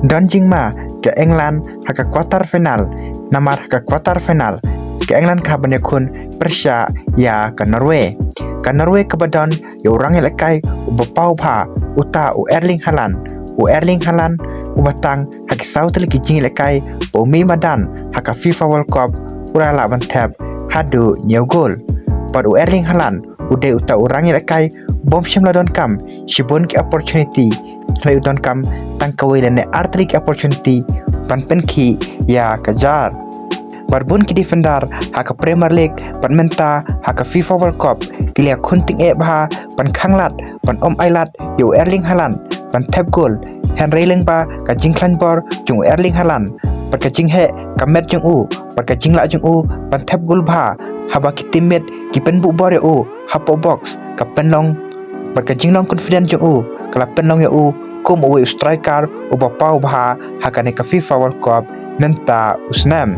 Don jingma ke England haka quarter final namar haka quarter final ke England ka banyakun Persia ya ke Norway. Ka Norway ke badon ya orang lekai ubapau pha uta u Erling Haaland ubatang haki South lagi jing lekai umi madan haka FIFA World Cup urala bantap hadu nyau gol. Pad u Erling Haaland ude uta orang lekai bom shimla don kam shibon ki opportunity rai don kam tang kawilane artli ki opportunity pan penki ya kajar. Barbun ki defender haka Premier League pan menta haka FIFA World Cup kilia kunting bah pan khanglat pan ailat yo Erling Haaland pan tap goal Henry lengba ka jingklan bor jung Erling Haaland pan ka jing he ka met jung pan ka jingla jung pan tap goal haba ki teammate ki pen bu bor yo hapo box ka penlong pan ka jinglong confident jung kala penlong yo kum uwe striker ubapau haka ne ka FIFA World Cup menta usnam.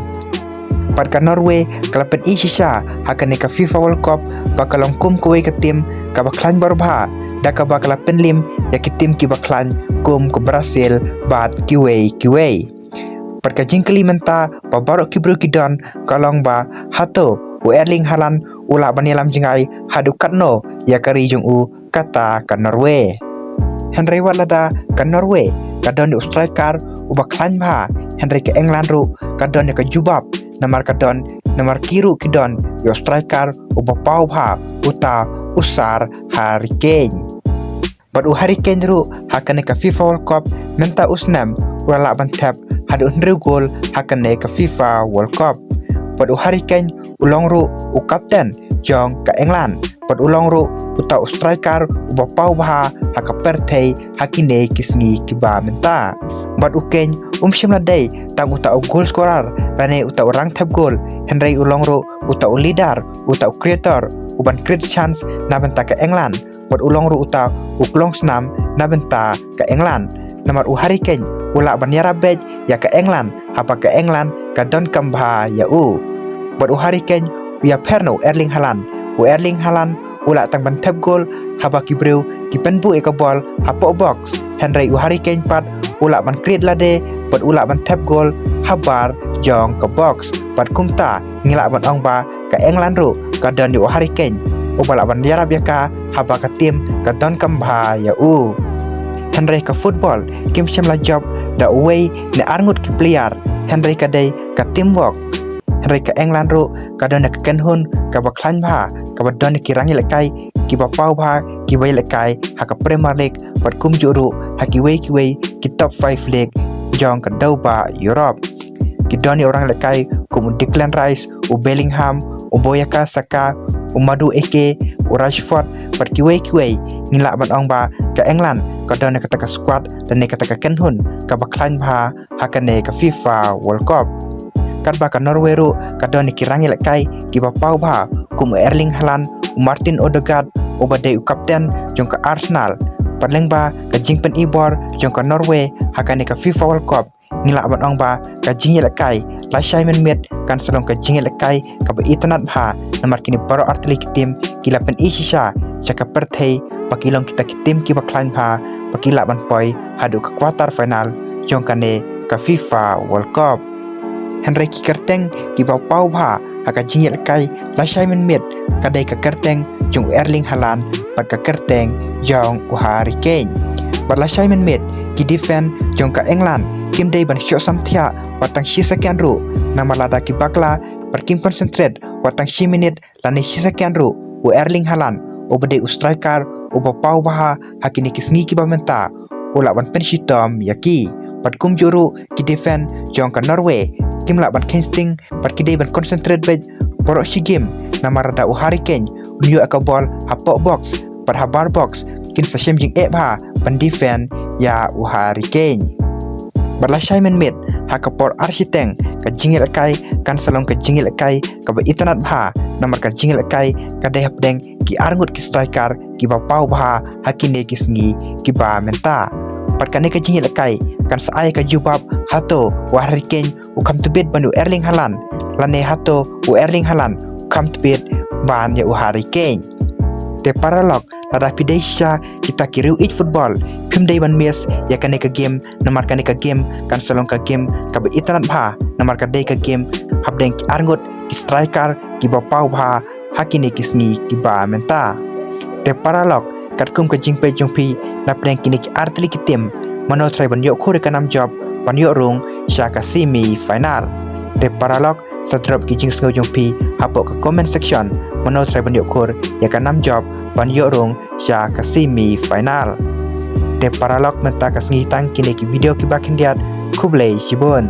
Pada Norway kalapen isisha haka ne ka FIFA World Cup bakalong kum kuwe ka tim ka baklan barba da ka bakalapen lim ya ki tim ki baklan kum ke Brazil bat kiwe. Pada jingkeli menta babarok ki bro ki don kalong ba hato u Erling Haaland ula banielam jingai hadu katno ya kari jung kata ka Norway. Henry walada ka Norway ka don striker u baklan Henry ke England ru ka don ka jubab namar kadon namar kiru kidon yo striker ubapau uta usar Harry Kane. Bad u Harry Kane ru hakane ka FIFA World Cup menta usnam wala bantap hadu ndru gol hakane ka FIFA World Cup. Bad u Harry Kane ulong ru u kapten jong ka England. Bad ulong ru uta striker ubapau haka pertei hakine kisngi kiba menta. Bad u Kane shimla day tang uta goal scorer rane uta orang tap goal Henry ulongro uta leader uta creator uban create chance na benta ka England. Bad ulongro uta uklong snam na benta ka England. Namar u Harry Kane ula banyara bej ya ka England hapa ka England ka don kambha ya Bad u Harry Kane ya perno Erling Haaland ula tang ban tap goal haba ki breu ki penbu e ka ball hapo box Henry u Harry Kane pat ula ban create lade bad ula ban tap goal habar jong ka box bad kumta ngila ban ong ba ka England ru ka don u Harry Kane bala ban yara biaka haba ka tim ka don kambha ya Henry ka football kim shimla job da away ne arngut ki player Henry ka day ka teamwork Henry ka England ru ka don ka kenhun ka baklan ka badon ki rangi lekai ki bapau ki bay lekai haka Premier League bad kum juru haki way ki top 5 league jong ka dauba Europe. Ki doni orang lekai kum Declan Rice u Bellingham u Boyaka Saka u Madu Eke u Rashford bad ki way ngila ban ong ba ka England ka don ka taka squad dan ne ka taka kenhun ka baklan haka ne ka FIFA World Cup. Kat ba ka Norway ru ka don ki rangi lekai ki bapau kum Erling Haaland Martin Odegaard u badai u kapten jong ka Arsenal. Padleng ba ka jingpen ibor jong ka Norway hakane ka FIFA World Cup ngila ban ong ba ka jingel kai la Simon Met kan selong ka jingel kai ka ba itanat namar kini baro artli ki tim kila pen isisha saka perthei pakilong kita ki tim ki baklan pakila ban poi hadu ka quarter final jong kane ka FIFA World Cup. Henry ki kerteng ki bapau haka jingel kai la Simon Met kadai ka kerteng jong Erling Haaland pat ka kerteng jong Harry Kane. Pat la Simon Met ki defend jong ka England kim dai ban shot samthia watang shi sekian ru nama lada ki bakla pat kim concentrate watang shi minute lani shi sekian ru u Erling Haaland u badai u striker u bapau hakini kisngi ki bamenta ula ban penshitom yaki pat kum juru ki defend jong ka Norway kim la ban Kingsting pat ki dai ban concentrate bej borok shi game nama rada u Harry Kane unyu ka ball hapo box pat habar box kin sa shem jing ban defend ya u Harry Kane. Barla Simon Met haka por architeng ka jingel kai kan salong ka jingel kai ka ba itanat namar ka jingel kai ka dai hapdeng ki arngut ki striker ki ba pau hakine ki sngi ki ba menta pat kan ka jingel kai kan sa ai ka jubab hato u Harry Kane u come to bed banu Erling Haaland lane hato u Erling Haaland come to bed ban ya u Harry Kane. Te paralog lada pidesha kita kiriu football Pim day ban mes ya kan ka game namar kan ka game kan salong ka game ka be internet bha namar ka day ka game habdeng ki arngot ki striker ki ba pau bha hakini kisni ki ba menta te paralog kat kum ka jingpe jungpi na pleng kini ki artli ki tim mano trai ban yo khore kanam job ban yo rung sha ka semi final te paralog satrap ki jing sngo jungpi hapo ka comment section mano trai ban yo khor ya kanam job ban yo rung sha ka semi final te paralog menta ka sngi tang kini ki video ki bakin diat kublai shibon